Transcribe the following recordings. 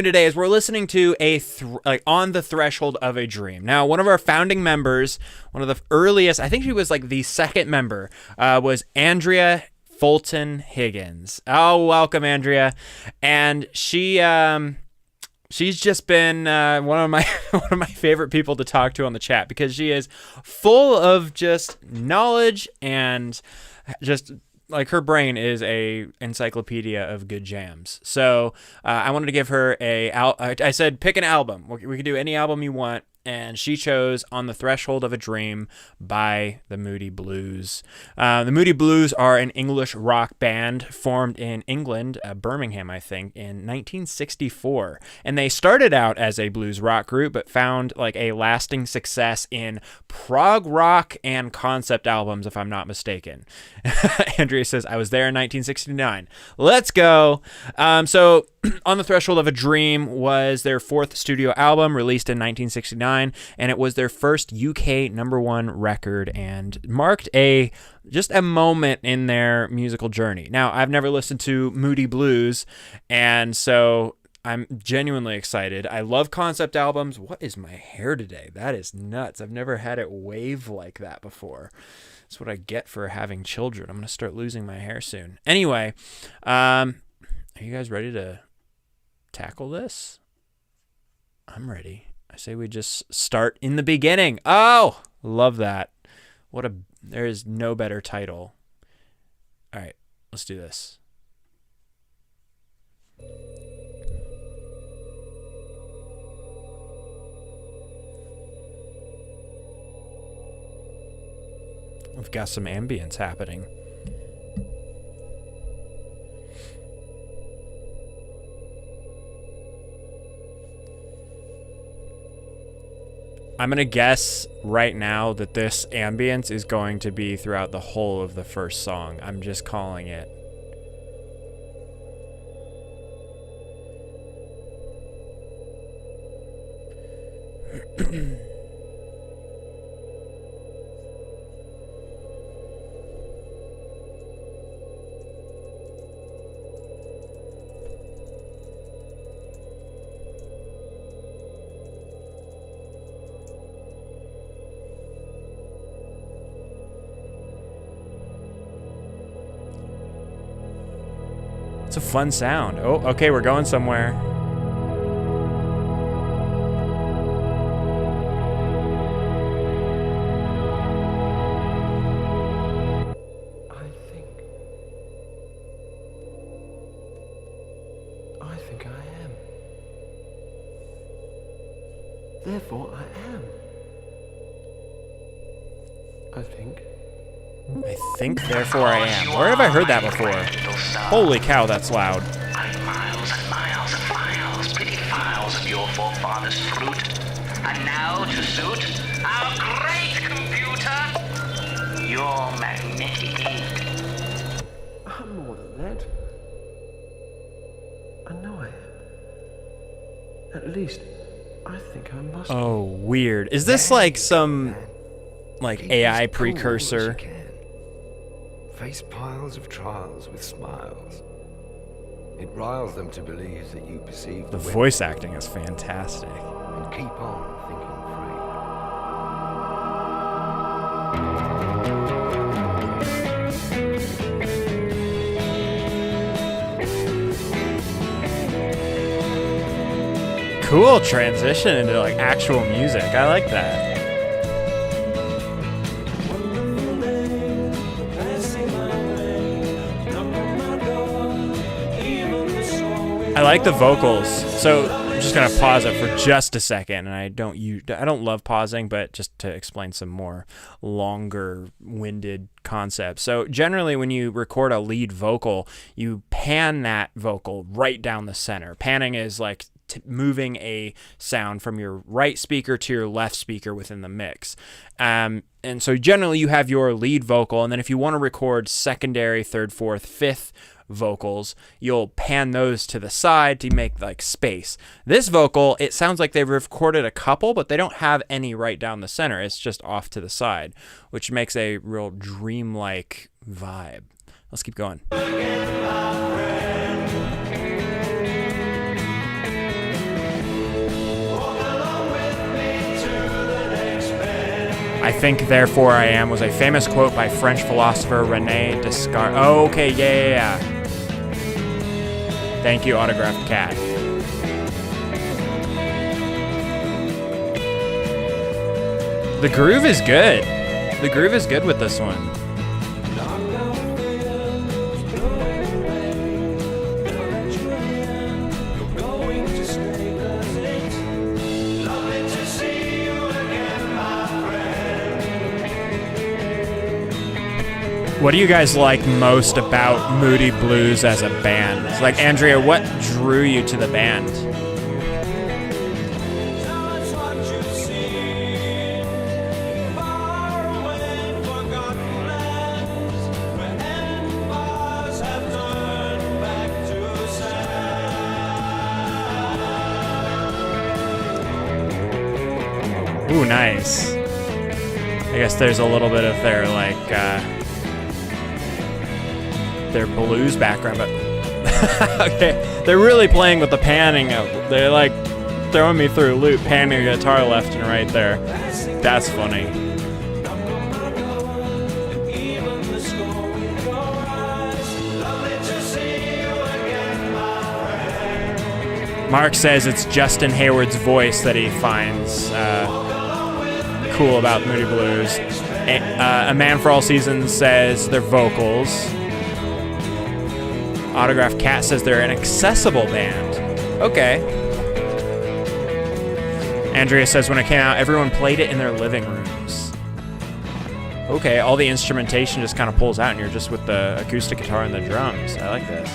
Today is we're listening to like On the Threshold of a Dream. Now, one of our founding members, one of the earliest, I think she was like the second member, was Andrea Fulton Higgins. Oh, welcome, Andrea. And she's just been one of my favorite people to talk to on the chat, because she is full of just knowledge and just like her brain is a encyclopedia of good jams. So I wanted to give her I said, pick an album. We could do any album you want. And she chose On the Threshold of a Dream by the Moody Blues. The Moody Blues are an English rock band formed in England, Birmingham, I think, in 1964. And they started out as a blues rock group, but found like a lasting success in prog rock and concept albums, if I'm not mistaken. Andrea says, I was there in 1969. Let's go. So On the Threshold of a Dream was their fourth studio album, released in 1969. And it was their first UK #1 record and marked just a moment in their musical journey. Now, I've never listened to Moody Blues, and so I'm genuinely excited. I love concept albums. What is my hair today? That is nuts. I've never had it wave like that before. That's what I get for having children. I'm going to start losing my hair soon. Anyway, are you guys ready to tackle this? I'm ready. I say we just start in the beginning. Oh, love that. There is no better title. All right, let's do this. We've got some ambience happening. I'm going to guess right now that this ambience is going to be throughout the whole of the first song. I'm just calling it. It's a fun sound. Oh, okay, we're going somewhere. I think I am. Therefore I am. I think, therefore I am. Where have I heard that before? Holy cow, that's loud. Miles and miles and miles, pretty files of your forefathers' fruit. And now to suit our great computer, your magnetic ink. I'm more than that. I know I am. At least, I think I must. Oh, weird. Is this like some AI precursor? Face piles of trials with smiles. It riles them to believe that you perceive The voice acting is fantastic. and keep on thinking Cool transition into like actual music. I like that. I like the vocals. So I'm just gonna pause it for just a second, and I don't love pausing, but just to explain some more longer-winded concepts. So generally, when you record a lead vocal, you pan that vocal right down the center. Panning is like moving a sound from your right speaker to your left speaker within the mix. And so generally, you have your lead vocal, and then if you want to record secondary, third, fourth, fifth vocals, you'll pan those to the side to make like space. This vocal, it sounds like they've recorded a couple, but they don't have any right down the center. It's just off to the side, which makes a real dreamlike vibe. Let's keep going. I think, therefore I am was a famous quote by French philosopher René Descartes. Oh, okay, yeah. Thank you, Autographed Cat. The groove is good. The groove is good with this one. What do you guys like most about Moody Blues as a band? Like, Andrea, what drew you to the band? Ooh, nice. I guess there's a little bit of their, like, their blues background, but okay, they're really playing with the panning. They're like throwing me through a loop, panning a guitar left and right there. That's funny. Mark says it's Justin Hayward's voice that he finds cool about Moody Blues. A Man for All Seasons says their vocals. Autographed Cat says they're an accessible band. Okay. Andrea says when it came out, everyone played it in their living rooms. Okay, all the instrumentation just kind of pulls out and you're just with the acoustic guitar and the drums. I like this.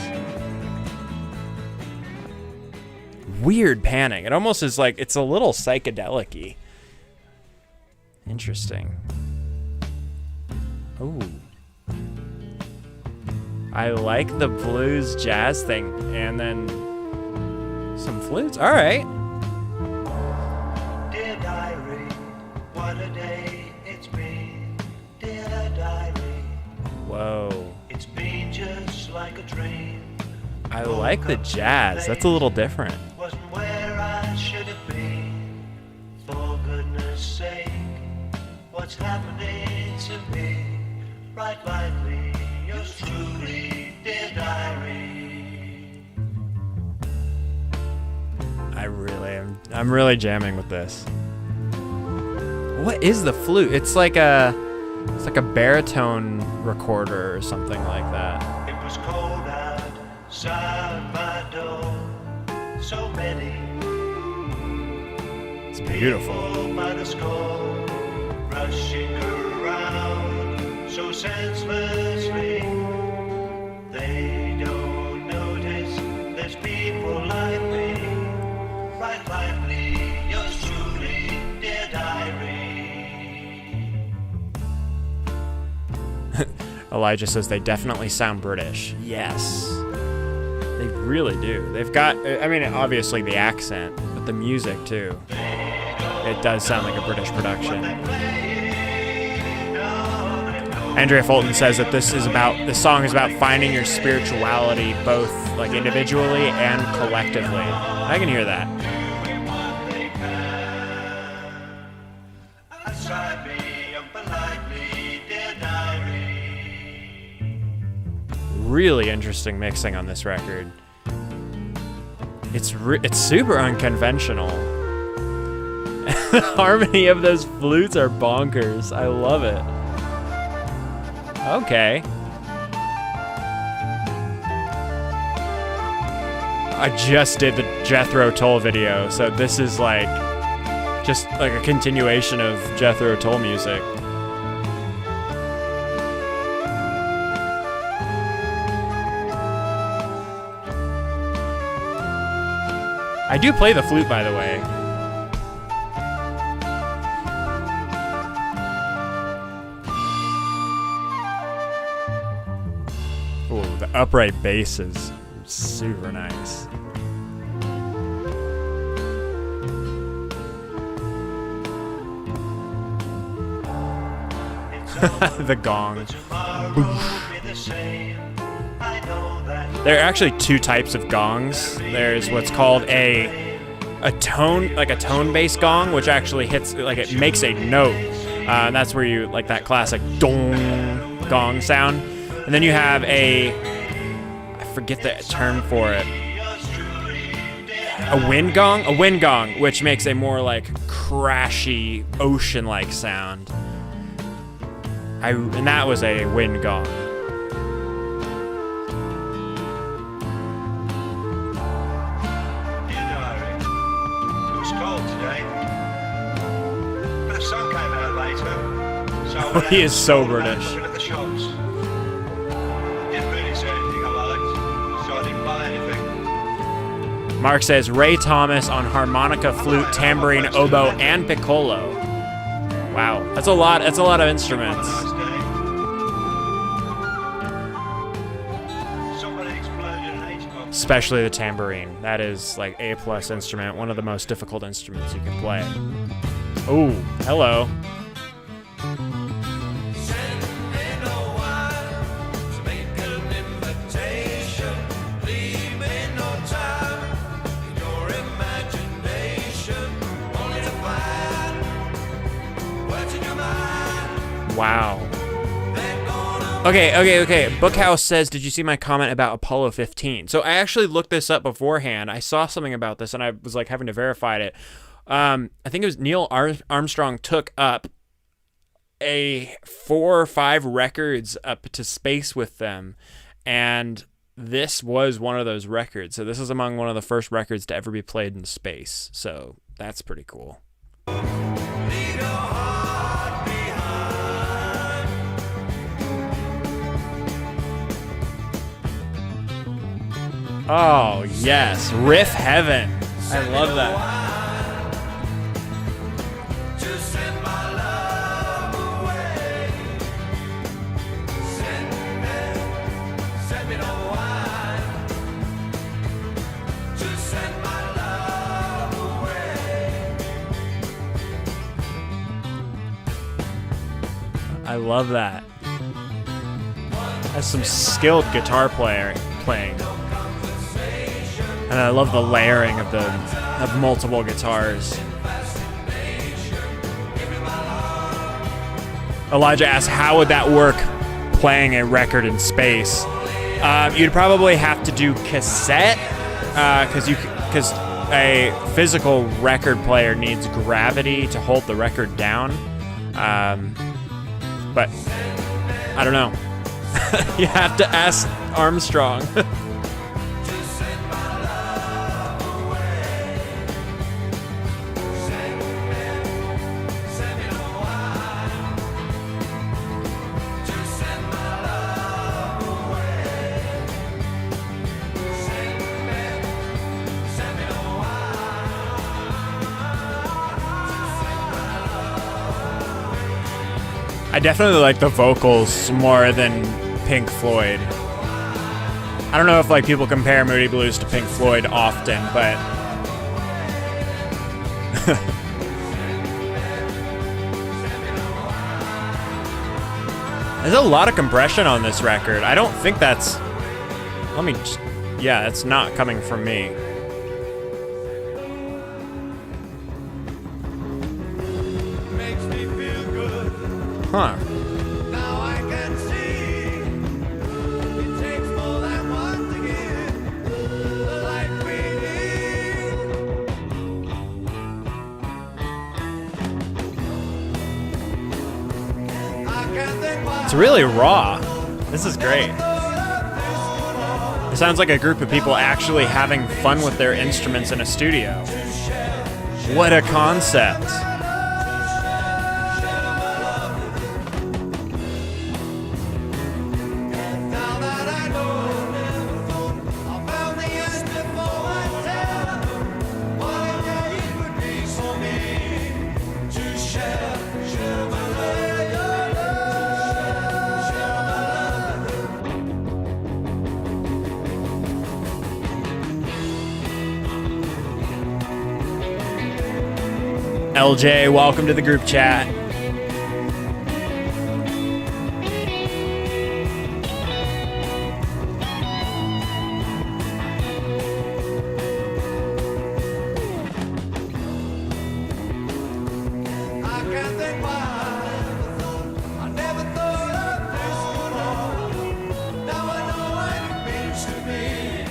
Weird panning. It almost is like, it's a little psychedelic-y. Interesting. Ooh. I like the blues jazz thing, and then some flutes. All right. Dear diary, what a day it's been. Dear diary, Whoa. it's been just like a dream. I like the jazz. That's a little different. Wasn't where I should have been. For goodness sake, what's happening to me? Write lightly, yours truly, dear diary. I'm really jamming with this. What is the flute? It's like a baritone recorder or something like that. It was cold outside my door. So many It's beautiful. people by the score, rushing around so senselessly. They don't notice there's people like me. Write lively, yours truly, dear diary. Elijah says they definitely sound British. Yes. They really do. They've got, I mean, obviously the accent, but the music too. It does sound like a British production. Andrea Fulton says that this song is about finding your spirituality both like individually and collectively. I can hear that. Really interesting mixing on this record. It's super unconventional. The harmony of those flutes are bonkers. I love it. Okay. I just did the Jethro Tull video, so this is like just like a continuation of Jethro Tull music. I do play the flute, by the way. Ooh, the upright bass is super nice. The gong. There are actually two types of gongs. There's what's called a tone-based gong, which actually hits, like it makes a note, That's where you like that classic dong gong sound. And then you have I forget the term for it. A wind gong, which makes a more like crashy ocean-like sound. And that was a wind gong. He is so British. Mark says Ray Thomas on harmonica, flute, tambourine, oboe, and piccolo. Wow, that's a lot. That's a lot of instruments. Especially the tambourine. That is like A+ instrument, one of the most difficult instruments you can play. Oh, hello. Wow. Okay. Bookhouse says, did you see my comment about Apollo 15? So I actually looked this up beforehand. I saw something about this, and I was like having to verify it. I think it was Neil Armstrong took up 4 or 5 records up to space with them, and this was one of those records. So this is among one of the first records to ever be played in space. So that's pretty cool. Oh, yes. Riff heaven. I love that. I love that. That's some skilled guitar playing. And I love the layering of multiple guitars. Elijah asks, how would that work playing a record in space? You'd probably have to do cassette, because a physical record player needs gravity to hold the record down. But I don't know. You have to ask Armstrong. I definitely like the vocals more than Pink Floyd. I don't know if like people compare Moody Blues to Pink Floyd often, but there's a lot of compression on this record. I don't think that's it's not coming from me. Huh. Now I can see it takes more than one to give the life we need. It's really raw. This is great. It sounds like a group of people actually having fun with their instruments in a studio. What a concept. LJ, welcome to the group chat.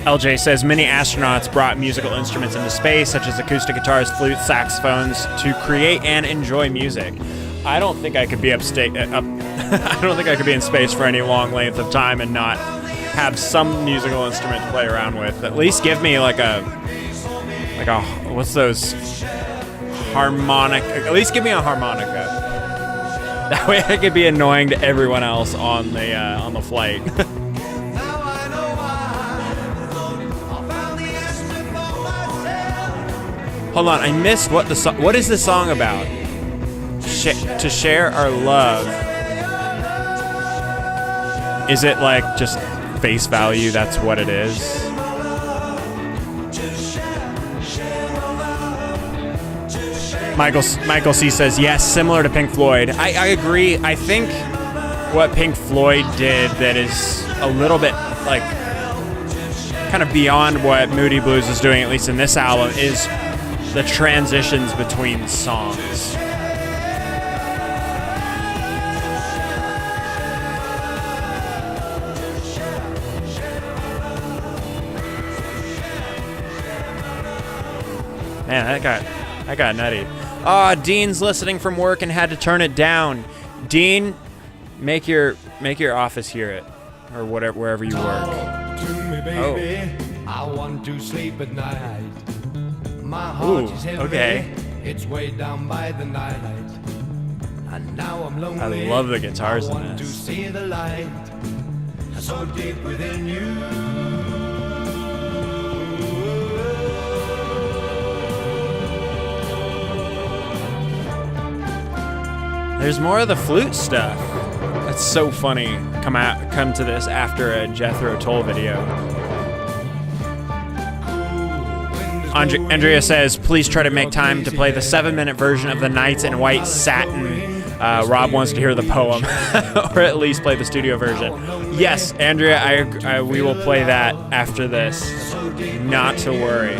LJ says many astronauts brought musical instruments into space, such as acoustic guitars, flutes, saxophones, to create and enjoy music. I don't think I could be I don't think I could be in space for any long length of time and not have some musical instrument to play around with. At least give me like a what's those harmonica? At least give me a harmonica. That way I could be annoying to everyone else on the flight. Hold on, I missed what is the song about? To share our love. Is it like just face value? That's what it is. Michael C says yes, similar to Pink Floyd. I agree. I think what Pink Floyd did that is a little bit like kind of beyond what Moody Blues is doing, at least in this album, is the transitions between songs. Man, that got nutty. Dean's listening from work and had to turn it down. Dean, make your office hear it, or whatever, wherever you work. Talk to me, baby. I want to sleep at night. My heart is heavy. Okay. It's way down by the night. And now I'm lonely. I love the guitars in I want this. to see the light so deep within you. There's more of the flute stuff. That's so funny. Come to this after a Jethro Tull video. Andrea says, please try to make time to play the 7-minute version of the Knights in White Satin. Rob wants to hear the poem, or at least play the studio version. Yes, Andrea, we will play that after this. Not to worry.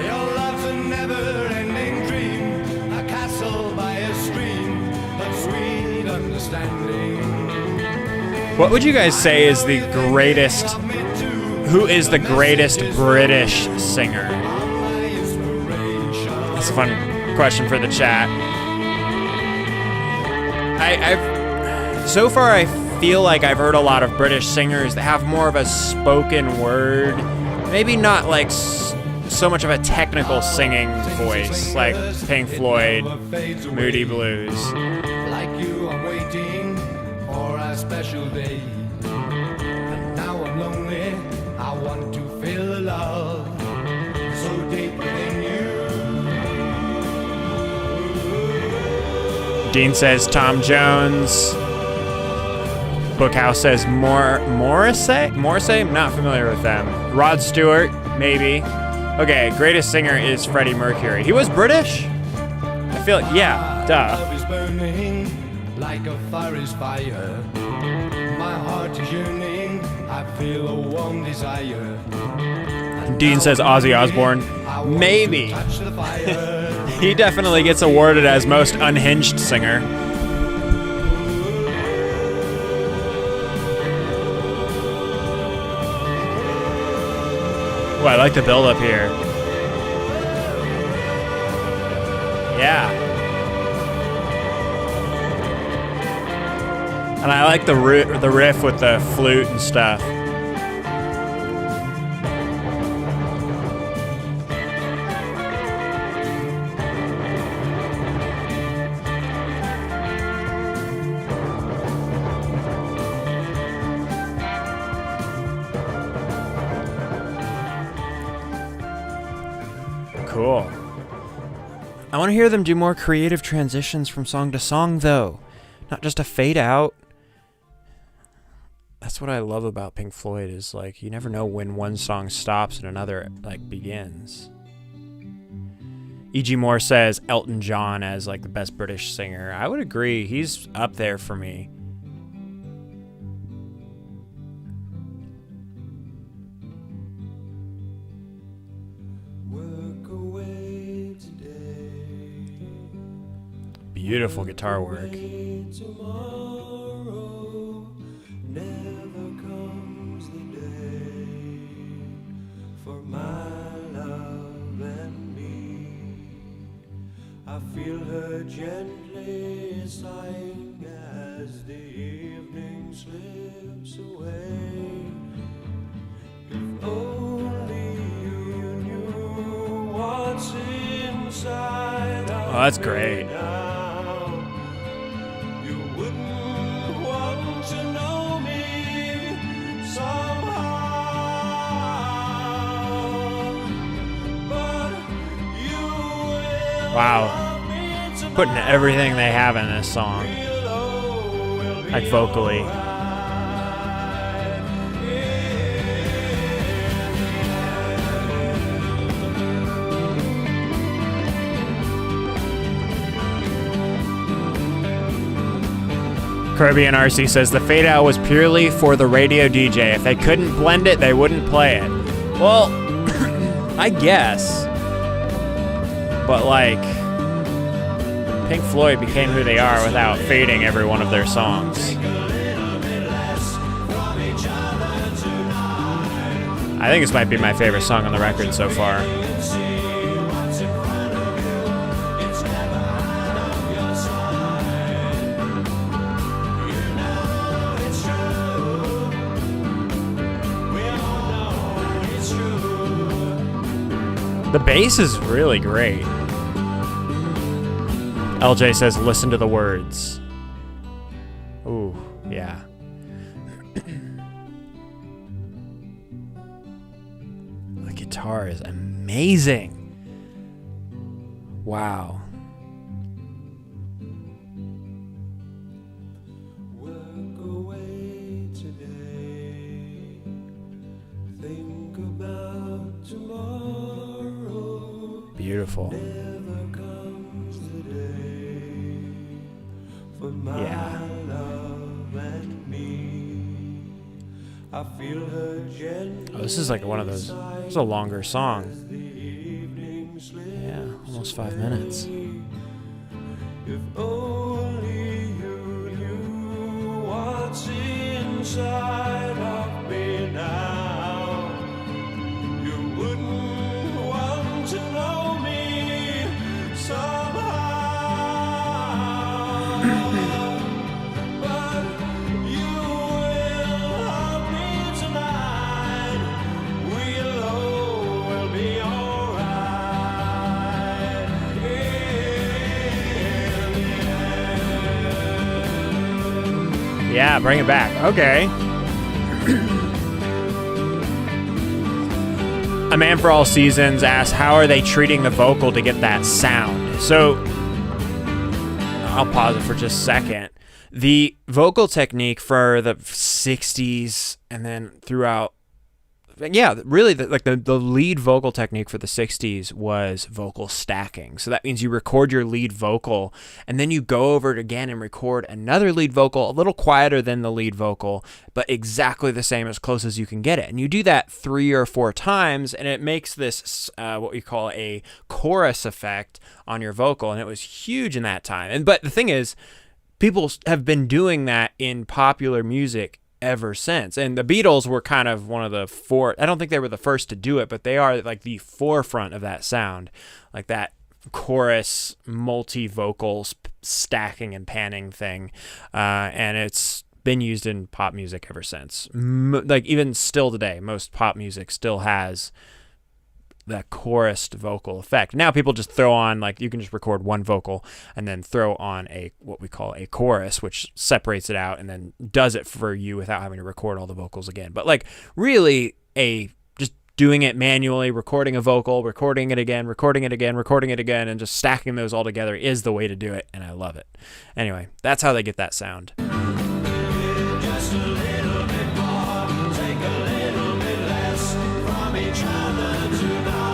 Your love's a never-ending dream, a castle by a stream, but sweet understanding. What would you guys say is the greatest? Who is the greatest British singer? That's a fun question for the chat. So far I feel like I've heard a lot of British singers that have more of a spoken word, maybe not like so much of a technical singing voice, like Pink Floyd, Moody Blues. Like you, I'm waiting for a special day. And now I'm lonely, I want to feel the love so deep within you. Dean says Tom Jones. Bookhouse says Morrissey? Morrissey? I'm not familiar with them. Rod Stewart, maybe. Okay, greatest singer is Freddie Mercury. He was British? I feel like, yeah, duh. Love is burning like a forest fire. My heart is yearning, I feel a warm desire. Dean says Ozzy Osbourne. Maybe. Touch the fire. He definitely gets awarded as most unhinged singer. Oh, I like the build up here. Yeah. And I like the riff with the flute and stuff. Cool. I want to hear them do more creative transitions from song to song, though. Not just a fade out. That's what I love about Pink Floyd, is like you never know when one song stops and another like begins. E.G. Moore says Elton John as like the best British singer. I would agree. He's up there for me. Beautiful guitar work. Tomorrow never comes the day for my love and me. I feel her gently sighing as the evening slips away. If only you knew what's inside. Oh, that's great. You wouldn't want to know me somehow, but you will. Wow. love me tonight. Putting everything they have in this song, We'll be like vocally. Kirby and RC says the fade out was purely for the radio DJ. If they couldn't blend it, they wouldn't play it. Well, I guess. But like, Pink Floyd became who they are without fading every one of their songs. I think this might be my favorite song on the record so far. The bass is really great. LJ says, listen to the words. Ooh, yeah. The guitar is amazing. Wow. Work away today. Think about tomorrow. Beautiful. Never comes the day for my Yeah. love and me. I feel her gently. Oh, this is like one of those. It's a longer song. the evening slips. Yeah, almost 5 minutes. If only you knew what's inside of me now, you wouldn't want to know me somehow. But you will love me tonight. We'll be alright. Yeah, bring it back. Okay. A Man for All Seasons asks, how are they treating the vocal to get that sound? So, I'll pause it for just a second. The vocal technique for the 60s and then throughout, yeah, really, the lead vocal technique for the 60s was vocal stacking. So that means you record your lead vocal, and then you go over it again and record another lead vocal, a little quieter than the lead vocal, but exactly the same, as close as you can get it. And you do that 3 or 4 times, and it makes this what we call a chorus effect on your vocal, and it was huge in that time. But the thing is, people have been doing that in popular music ever since. And the Beatles were kind of one of the I don't think they were the first to do it, but they are like the forefront of that sound, like that chorus multi-vocal stacking and panning thing. And it's been used in pop music ever since. Like even still today, most pop music still has that chorused vocal effect. Now people just throw on, like, you can just record one vocal and then throw on what we call a chorus, which separates it out and then does it for you without having to record all the vocals again. But like really just doing it manually, recording a vocal, recording it again, and just stacking those all together is the way to do it, and I love it. Anyway, that's how they get that sound. Just a little bit more, take a little bit less from each other tonight.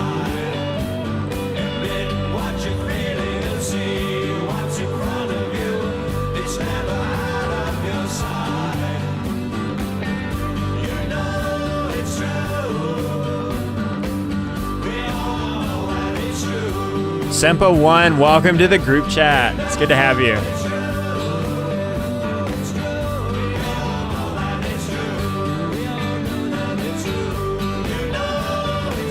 Admit what you're feeling and see what's in front of you. It's never out of your sight. You know it's true. We all know that it's true. Sempa1, welcome to the group chat. It's good to have you.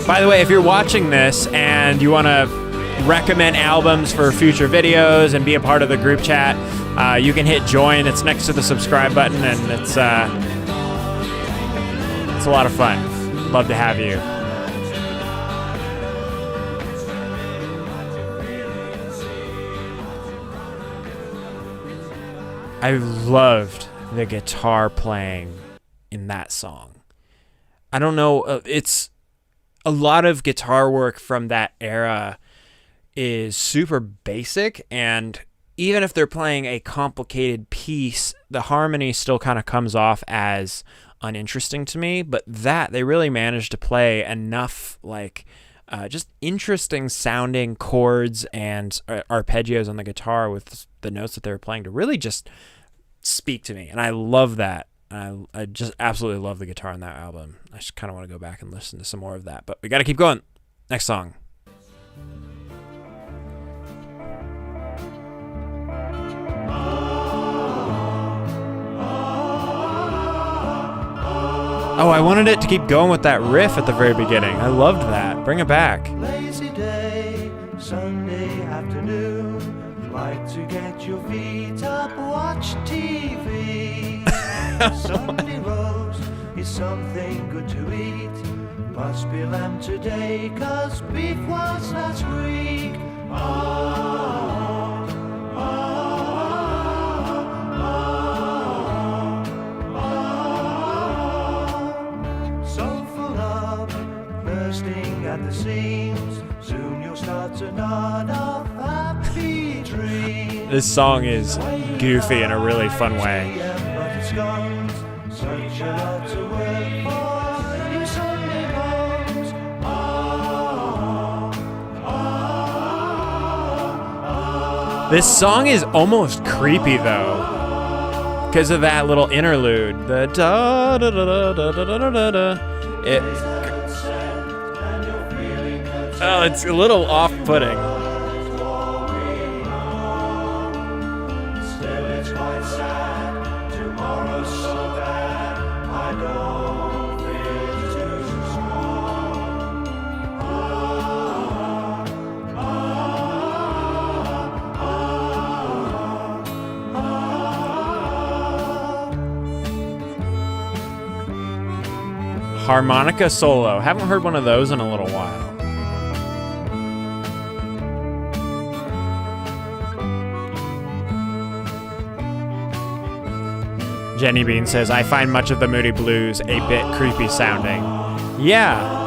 By the way, if you're watching this and you want to recommend albums for future videos and be a part of the group chat, you can hit join. It's next to the subscribe button, and it's a lot of fun. Love to have you. I loved the guitar playing in that song. I don't know, it's a lot of guitar work from that era is super basic, and even if they're playing a complicated piece, the harmony still kind of comes off as uninteresting to me. But that they really managed to play enough like just interesting sounding chords and arpeggios on the guitar with the notes that they were playing to really just speak to me, and I love that. I just absolutely love the guitar on that album. I just kind of want to go back and listen to some more of that, but we got to keep going. Next song. Oh, I wanted it to keep going with that riff at the very beginning. I loved that. Bring it back. Lazy day, Sunday afternoon. Like to get your feet up, watch TV. Sunday roast is something good to eat. Must be lamb today, 'cause beef was last week. So full of bursting at the seams. Soon you'll start to nod off happy dreams. This song is goofy in a really fun way. Such a lot to work for, you Sunday bones. This song is almost creepy though, because of that little interlude. The da da da da da da da da. It's a little off-putting. Harmonica solo. Haven't heard one of those in a little while. Jenny Bean says, I find much of the Moody Blues a bit creepy sounding. Yeah.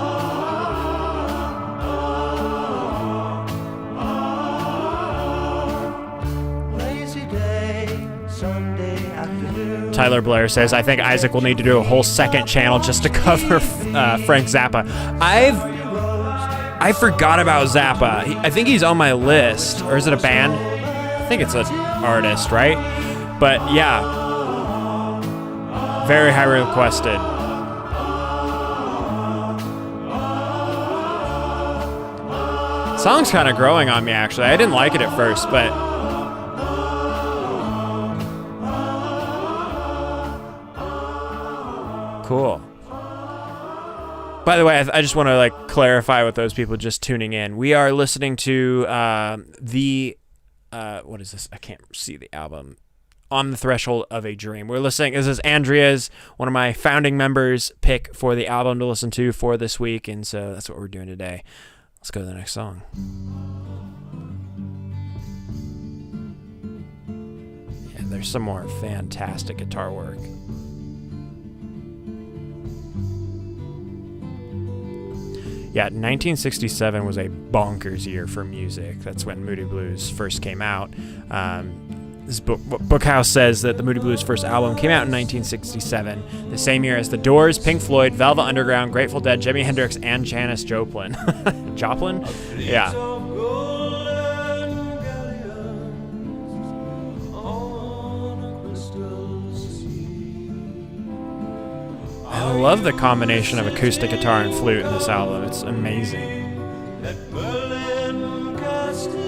Tyler Blair says, I think Isaac will need to do a whole second channel just to cover Frank Zappa. I forgot about Zappa. I think he's on my list. Or is it a band? I think it's an artist, right? But yeah. Very high requested. Song's kind of growing on me, actually. I didn't like it at first, but... Cool. By the way, I just want to clarify with those people just tuning in. We are listening to what is this? I can't see the album. On the Threshold of a Dream. We're listening. This is Andrea's, one of my founding members, pick for the album to listen to for this week, and so that's what we're doing today. Let's go to the next song. Yeah, there's some more fantastic guitar work. Yeah, 1967 was a bonkers year for music. That's when Moody Blues first came out. This Bookhouse says that the Moody Blues first album came out in 1967, the same year as The Doors, Pink Floyd, Velvet Underground, Grateful Dead, Jimi Hendrix, and Janis Joplin. Joplin? Yeah. I love the combination of acoustic guitar and flute in this album. It's amazing. That Berlin Castle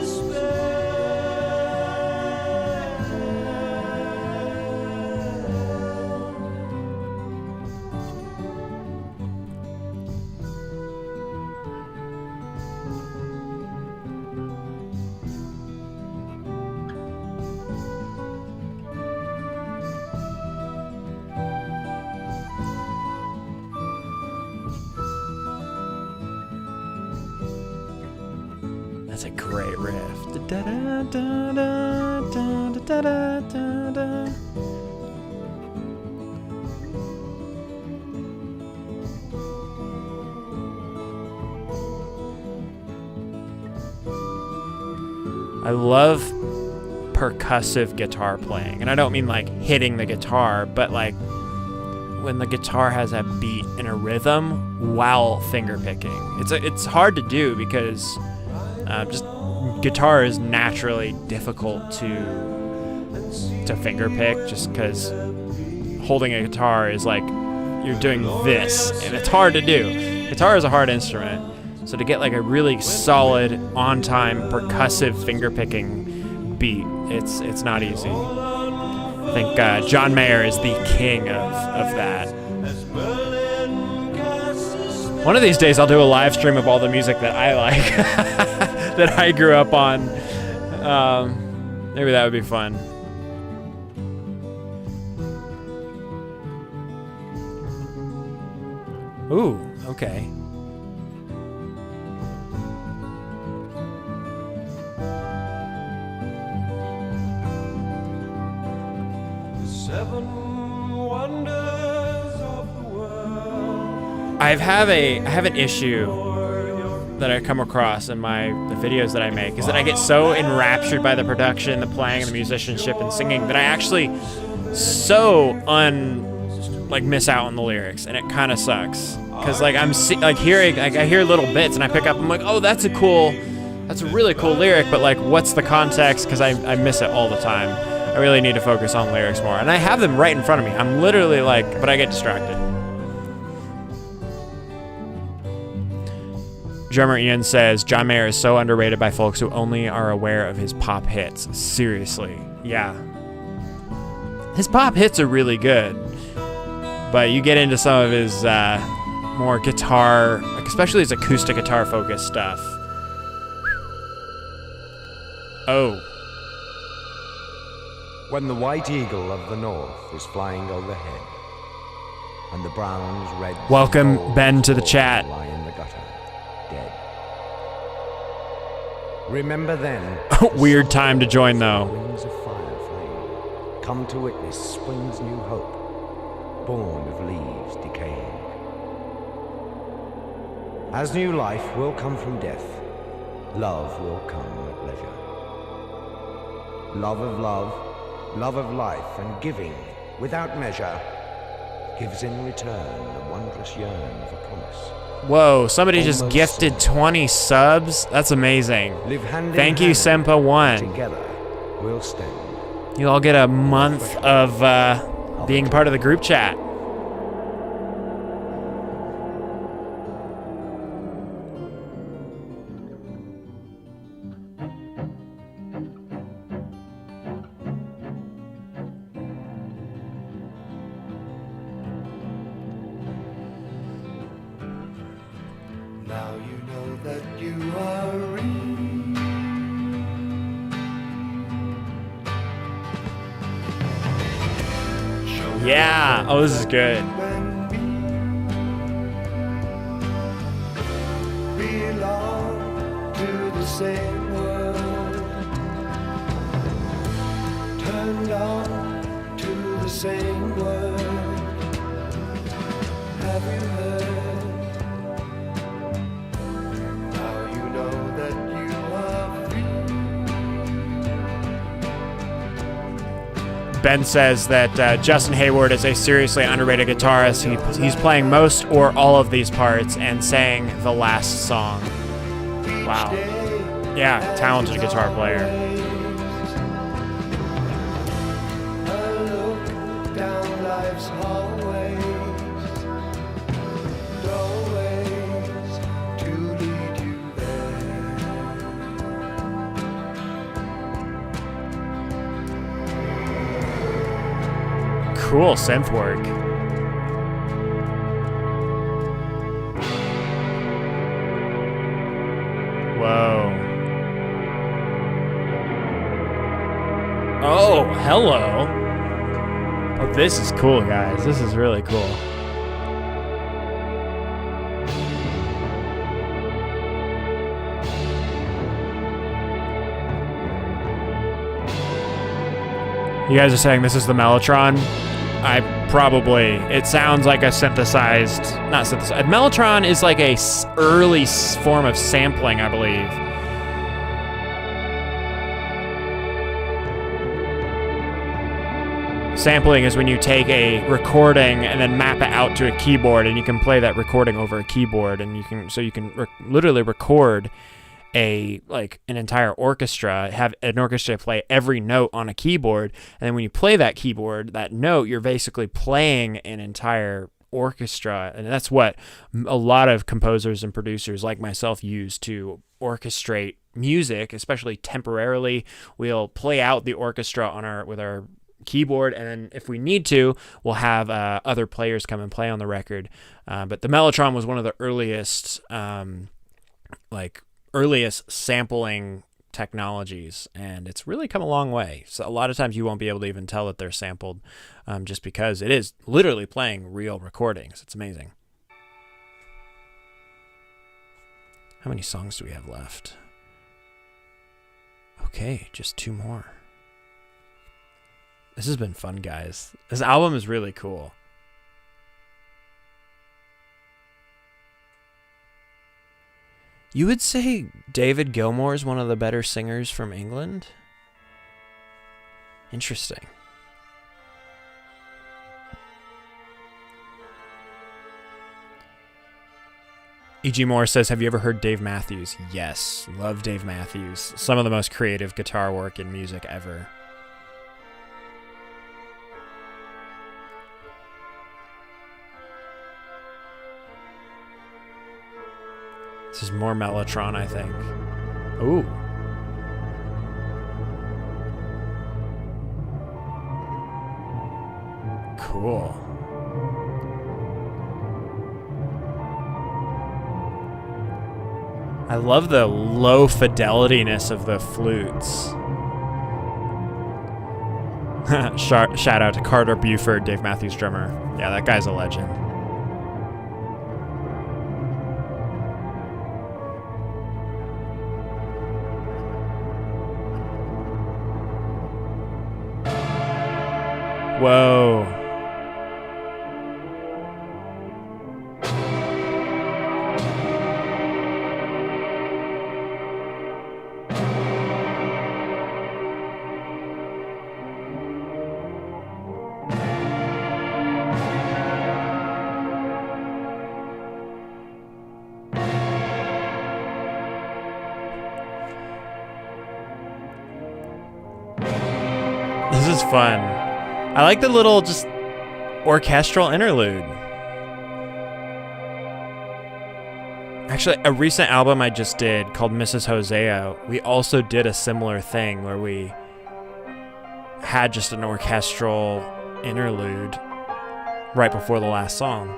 That's a great riff. Da-da-da-da-da-da-da-da-da. I love percussive guitar playing, and I don't mean like hitting the guitar, but like when the guitar has a beat and a rhythm while finger picking. It's hard to do because just guitar is naturally difficult to finger pick, just because holding a guitar is like you're doing this, and it's hard to do. Guitar is a hard instrument, so to get like a really solid, on-time, percussive finger picking beat, it's not easy. I think John Mayer is the king of that. One of these days I'll do a live stream of all the music that I like, that I grew up on. Maybe that would be fun. Ooh, okay. I have an issue that I come across in the videos that I make, is that I get so enraptured by the production, the playing, the musicianship, and singing that I actually miss out on the lyrics, and it kind of sucks. Because like I hear little bits and I pick up, I'm like, oh, that's a really cool lyric, but like, what's the context? Because I miss it all the time. I really need to focus on lyrics more, and I have them right in front of me. I'm literally like, but I get distracted. Drummer Ian says, John Mayer is so underrated by folks who only are aware of his pop hits. Seriously. Yeah. His pop hits are really good, but you get into some of his more guitar, like especially his acoustic guitar focused stuff. Oh. When the white eagle of the north is flying overhead, and the browns, reds, welcome, and golds Ben, to the chat. lie in the gutter, dead. Remember then. Weird time to join though. Wings of fire flame, come to witness spring's new hope, born of leaves decaying. As new life will come from death, love will come at leisure. Love of love, love of life, and giving without measure gives in return the wondrous yearn of a promise. Whoa, somebody just gifted 20 subs? That's amazing. Live hand in Thank you, hand, Sempa1. Together we'll stand. You all get a month of being part of the group chat. Now you know that you are real. Yeah. Oh, this is good. Belong to the same world. Turned on to the same word. Have you heard? Now you know that you are free. Ben says that Justin Hayward is a seriously underrated guitarist. He's playing most or all of these parts and sang the last song. Wow. Yeah, talented guitar player. I look down life's hallways, doorways to lead you there. Cool synth work. Whoa. Oh, hello. Oh, this is cool, guys. This is really cool. You guys are saying this is the Mellotron? It sounds like a synthesized, not synthesized. Mellotron is like a early form of sampling, I believe. Sampling is when you take a recording and then map it out to a keyboard, and you can play that recording over a keyboard, and you can literally record an entire orchestra, have an orchestra play every note on a keyboard, and then when you play that keyboard, that note, you're basically playing an entire orchestra, and that's what a lot of composers and producers like myself use to orchestrate music, especially temporarily. We'll play out the orchestra with our keyboard, and then if we need to, we'll have other players come and play on the record. But the Mellotron was one of the earliest sampling technologies, and it's really come a long way. So a lot of times you won't be able to even tell that they're sampled, just because it is literally playing real recordings. It's amazing. How many songs do we have left? Okay, just 2 more. This has been fun, guys. This album is really cool. You would say David Gilmour is one of the better singers from England? Interesting. E.G. Moore says, have you ever heard Dave Matthews? Yes, love Dave Matthews. Some of the most creative guitar work in music ever. This is more Mellotron, I think. Ooh. Cool. I love the low fidelity-ness of the flutes. Shout out to Carter Buford, Dave Matthews drummer. Yeah, that guy's a legend. Whoa. This is fun. I like the little just orchestral interlude. Actually, a recent album I just did called Mrs. Hosea, we also did a similar thing where we had just an orchestral interlude right before the last song.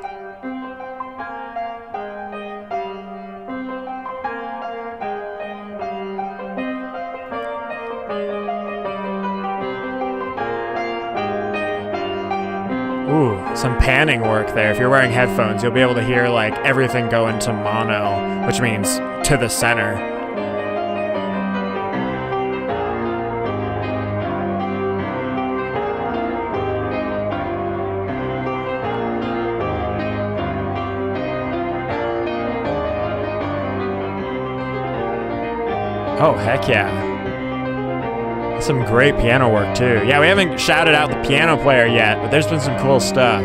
Ooh, some panning work there. If you're wearing headphones, you'll be able to hear like everything go into mono, which means to the center. Oh, heck yeah. Some great piano work too. Yeah, we haven't shouted out the piano player yet, but there's been some cool stuff.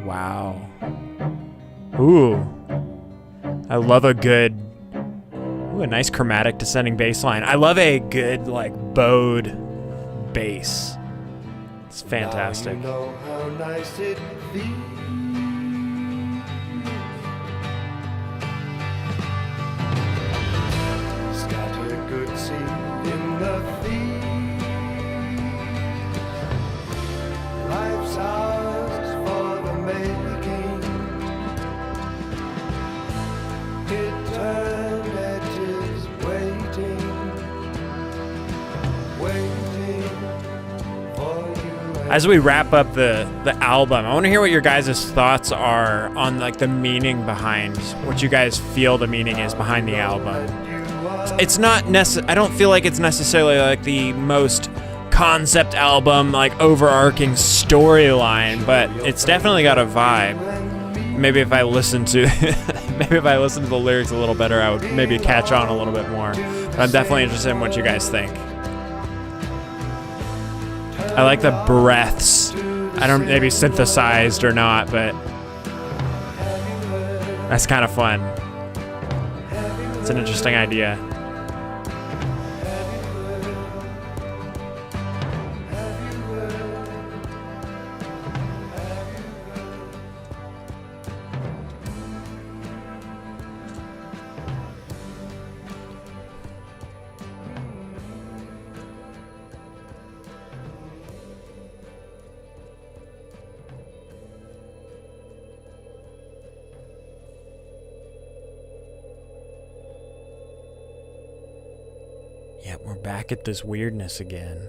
Wow. Ooh. I love a good, a nice chromatic descending bass line. I love a good like bowed bass. It's fantastic. Now you know how nice it feels. Scatter good seed in the field. Life's ours for the making. Eternity's waiting, waiting for you As we wrap up the album, I want to hear what your guys' thoughts are on like the meaning behind what you guys feel the meaning is behind the album. It's not I don't feel like it's necessarily like the most concept album, like overarching storyline, but it's definitely got a vibe. Maybe if I listen to the lyrics a little better, I would maybe catch on a little bit more. But I'm definitely interested in what you guys think. I like the breaths. I don't maybe synthesized or not, but that's kind of fun. It's an interesting idea. Yep, we're back at this weirdness again.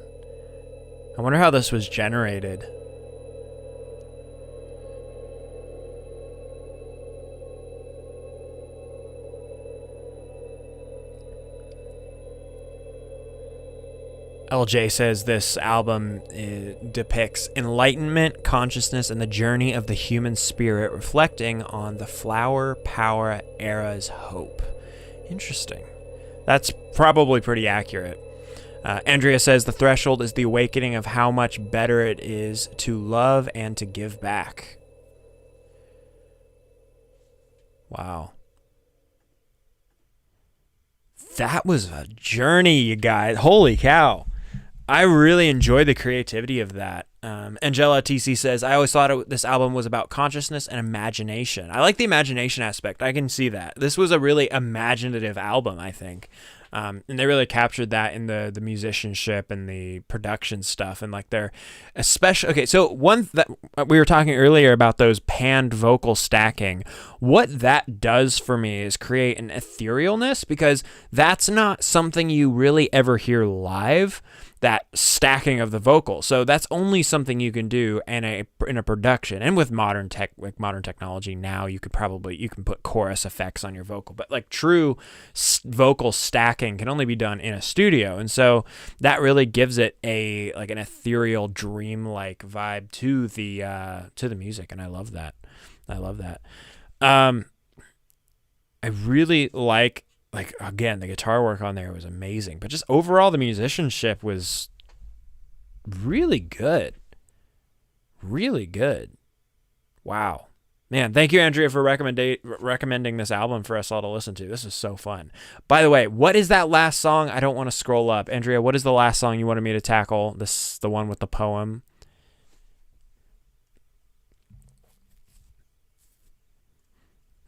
I wonder how this was generated. LJ says this album depicts enlightenment, consciousness, and the journey of the human spirit, reflecting on the flower power era's hope. Interesting. That's probably pretty accurate. Andrea says the threshold is the awakening of how much better it is to love and to give back. Wow. That was a journey, you guys. Holy cow. I really enjoyed the creativity of that. Angela TC says, I always thought this album was about consciousness and imagination. I like the imagination aspect. I can see that. This was a really imaginative album, I think. And they really captured that in the musicianship and the production stuff. And like their especially, okay, so one that we were talking earlier about those panned vocal stacking. What that does for me is create an etherealness, because that's not something you really ever hear live. That stacking of the vocal. So that's only something you can do in a production. And with modern technology now, you can put chorus effects on your vocal, but like true vocal stacking can only be done in a studio. And so that really gives it an ethereal, dreamlike vibe to the music, and I love that. I really like again, the guitar work on there was amazing, but just overall the musicianship was really good. Really good. Wow. Man, thank you, Andrea, for recommending this album for us all to listen to. This is so fun. By the way, what is that last song? I don't want to scroll up. Andrea, what is the last song you wanted me to tackle? The one with the poem.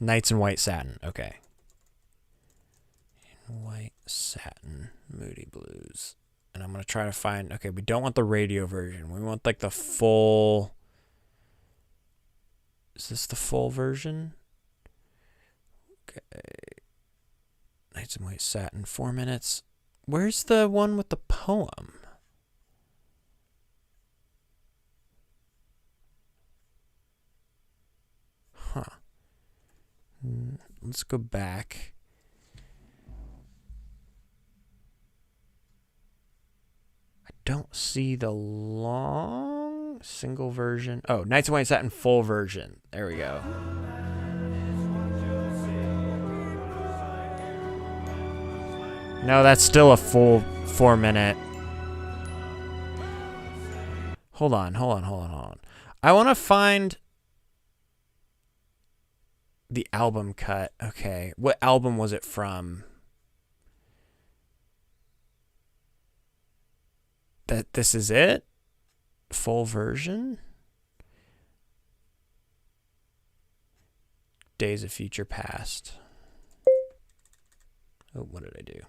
Nights in White Satin. Okay. White Satin, Moody Blues. And I'm going to try to find, okay, we don't want the radio version. We want like the full, is this the full version? Okay. Nights in White Satin, 4 minutes. Where's the one with the poem? Huh. Let's go back. Don't see the long single version. Oh, Nights in White Satin full version. There we go. No, that's still a full 4 minute. Hold on. I want to find the album cut. Okay. What album was it from? This is it? Full version? Days of Future Past. Oh, what did I do?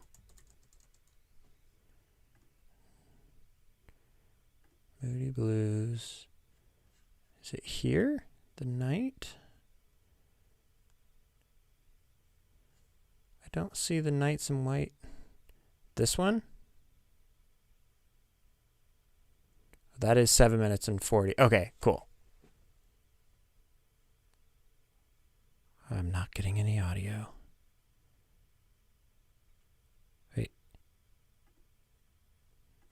Moody Blues. Is it here? The night? I don't see the Nights in White. This one? That is 7 minutes and 40. Okay, cool. I'm not getting any audio. Wait.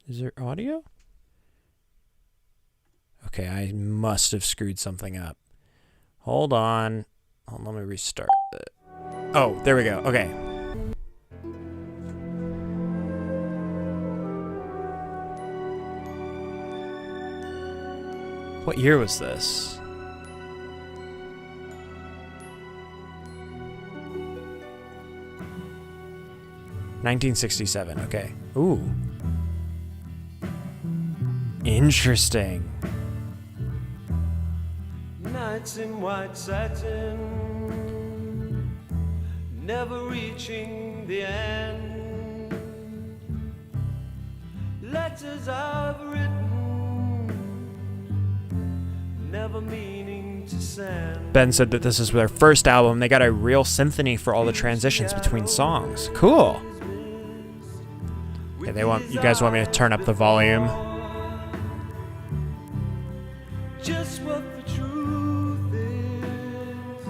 Is there audio? Okay, I must have screwed something up. Hold on. Let me restart it. Oh, there we go. Okay. What year was this? 1967. Okay. Ooh. Interesting. Nights in white satin, never reaching the end. Letters I've written, never meaning to send. Ben said that this is their first album. They got a real symphony for all the transitions between songs. Cool. Okay, you guys want me to turn up the volume? Just what the truth is,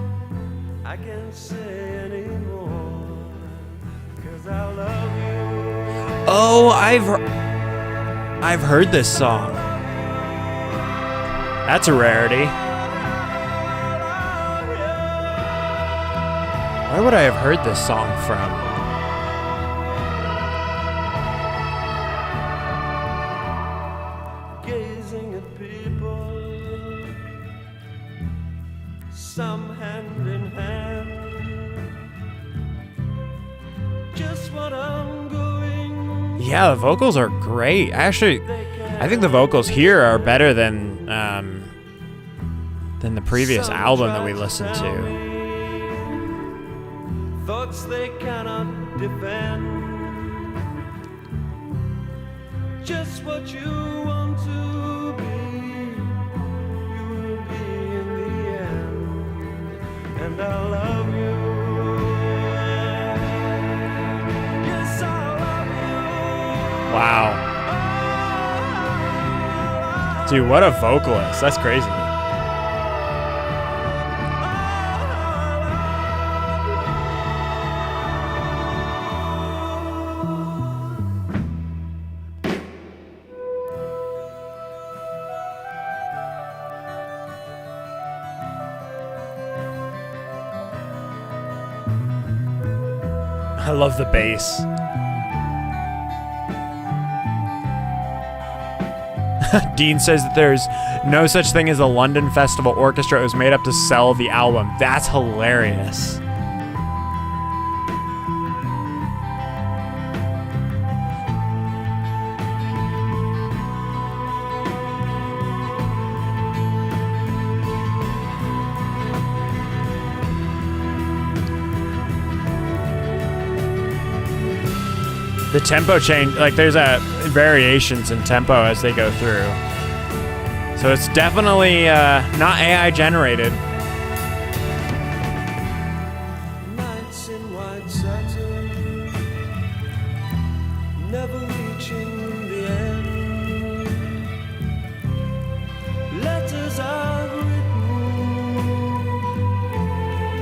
I can't say anymore, 'cause I love you. Oh, I've heard this song. That's a rarity. Where would I have heard this song from? Gazing at people, some hand in hand, just what I'm going. Yeah, the vocals are great. Actually, I think the vocals here are better than the previous album that we listened to. Thoughts they cannot defend. Just what you want to be, you will be in the end. And I love you. Yes, I love you. Wow. Dude, what a vocalist. That's crazy. I love the bass. Dean says that there's no such thing as a London Festival orchestra. It was made up to sell the album. That's hilarious. The tempo change, like there's variations in tempo as they go through. So it's definitely not AI generated. Nights in white satin, never reaching the end. Letters I've written,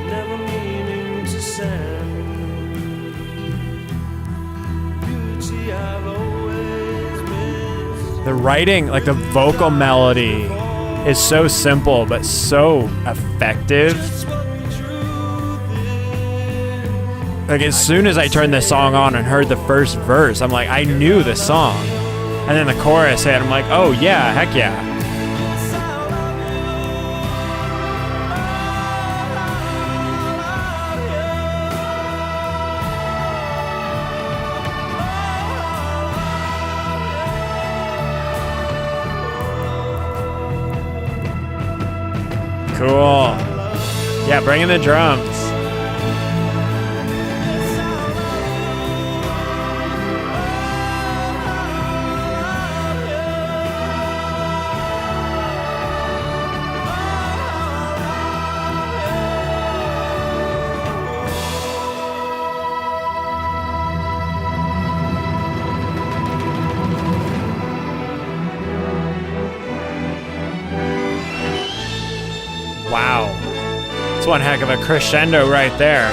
never meaning to send. The writing, like the vocal melody, is so simple but so effective. Like as soon as I turned this song on and heard the first verse, I'm like, I knew the song. And then the chorus hit, I'm like, oh yeah, heck yeah. Cool. Yeah, bring in the drums. It's one heck of a crescendo right there.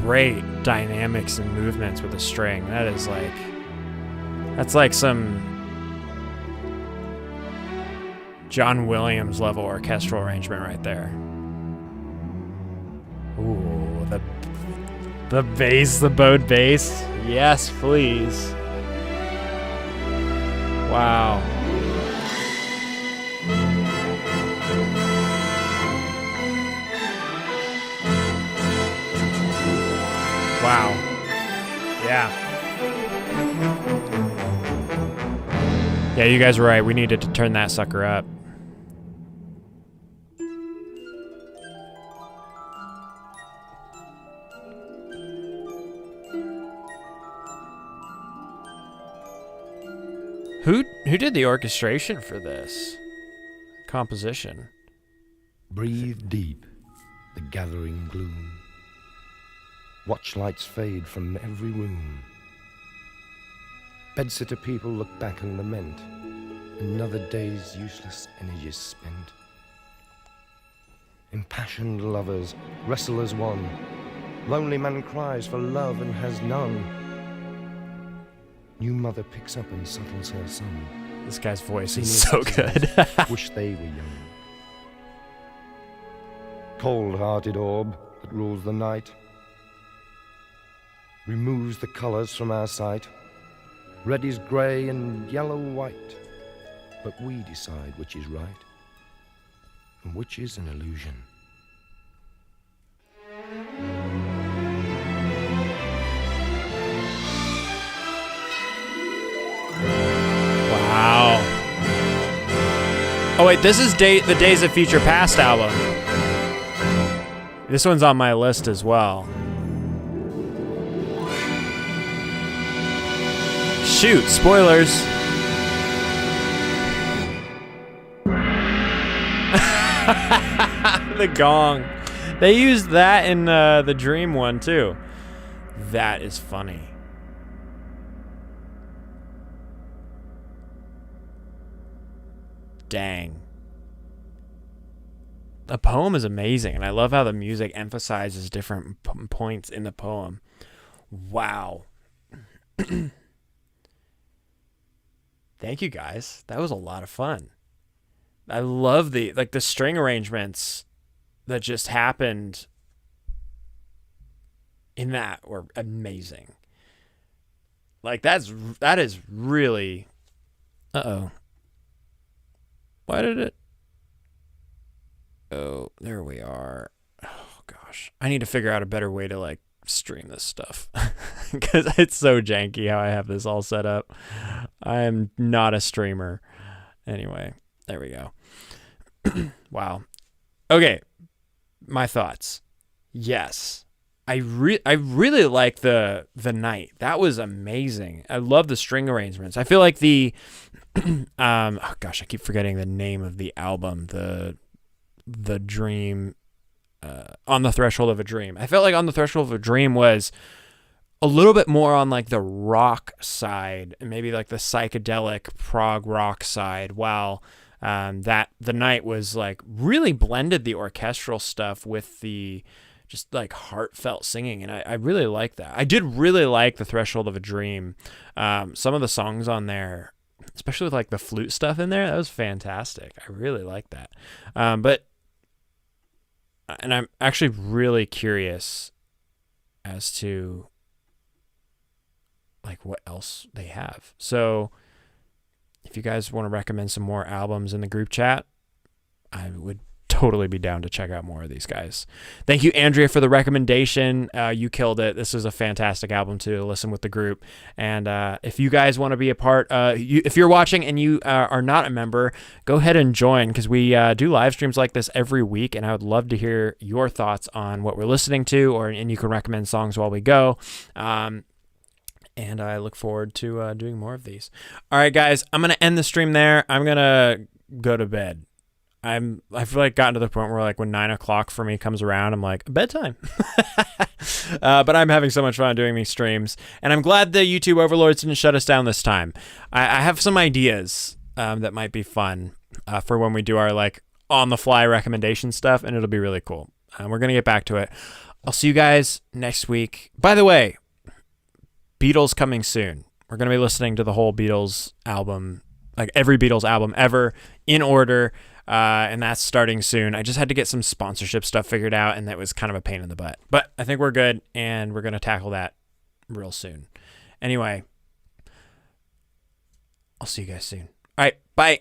Great dynamics and movements with the string. That's like some John Williams level orchestral arrangement right there. Ooh, the bass, the bowed bass. Yes, please. Wow. Wow. Yeah. Yeah, you guys were right. We needed to turn that sucker up. Who did the orchestration for this composition? Breathe deep the gathering gloom. Watch lights fade from every room. Bedsitter people look back and lament. Another day's useless energies spent. Impassioned lovers wrestle as one. Lonely man cries for love and has none. New mother picks up and settles her son. This guy's voice Senior is so good. citizens wish they were young. Cold-hearted orb that rules the night removes the colors from our sight. Red is grey and yellow white, but we decide which is right and which is an illusion. Wow. Oh wait, this is the Days of Future Past album. This one's on my list as well. Shoot, spoilers. The gong. They used that in the Dream one too. That is funny. Dang. The poem is amazing, and I love how the music emphasizes different points in the poem. Wow. Thank you guys. That was a lot of fun. I love the string arrangements that just happened in that were amazing. Like that is really uh-oh. Why did it? Oh, there we are. Oh gosh. I need to figure out a better way to like stream this stuff because it's so janky how I have this all set up. I am not a streamer. Anyway, there we go. Wow. Okay. My thoughts. Yes. I really like the night. That was amazing. I love the string arrangements. I feel like the oh gosh, I keep forgetting the name of the album. The Dream, On the Threshold of a Dream. I felt like On the Threshold of a Dream was a little bit more on like the rock side and maybe like the psychedelic prog rock side, while that the night was like really blended the orchestral stuff with the just like heartfelt singing, and I really like that. I did really like the Threshold of a Dream. Some of the songs on there, especially with like the flute stuff in there, that was fantastic. I really like that. And I'm actually really curious as to like what else they have. So if you guys want to recommend some more albums in the group chat, I would totally be down to check out more of these guys. Thank you, Andrea, for the recommendation. You killed it. This is a fantastic album to listen with the group. And if you guys want to be a part, if you're watching and you are not a member, go ahead and join, because we do live streams like this every week, and I would love to hear your thoughts on what we're listening to, and you can recommend songs while we go. And I look forward to doing more of these. All right, guys, I'm going to end the stream there. I'm going to go to bed. I've like gotten to the point where like when 9 o'clock for me comes around, I'm like, bedtime. But I'm having so much fun doing these streams, and I'm glad the YouTube overlords didn't shut us down this time. I have some ideas that might be fun for when we do our like on the fly recommendation stuff, and it'll be really cool. We're gonna get back to it. I'll see you guys next week. By the way, Beatles coming soon. We're gonna be listening to the whole Beatles album, like every Beatles album ever in order. And that's starting soon. I just had to get some sponsorship stuff figured out, and that was kind of a pain in the butt. But I think we're good, and we're going to tackle that real soon. Anyway, I'll see you guys soon. All right.